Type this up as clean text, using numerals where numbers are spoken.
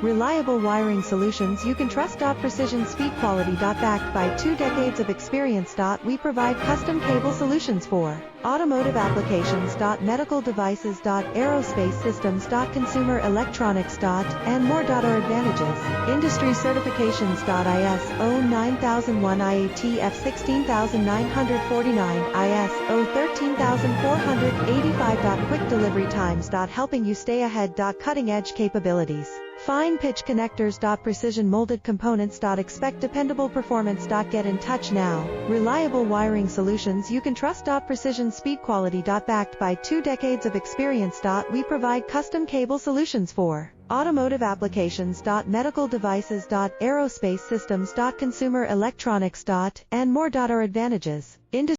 Reliable wiring solutions you can trust. Precision speed quality. Backed by 2 decades of experience. We provide custom cable solutions for automotive applications. Medical devices. Aerospace systems. Consumer electronics. And more. Our advantages: industry certifications. ISO 9001, IATF 16949, ISO 13485. Quick delivery times. Helping you stay ahead. Cutting edge capabilities. Fine pitch connectors. Precision molded components. Expect dependable performance. Get in touch now. Reliable wiring solutions you can trust. Precision speed quality. Backed by 2 decades of experience. We provide custom cable solutions for automotive applications. Medical devices. Aerospace systems. Consumer electronics. And more. Our advantages: industry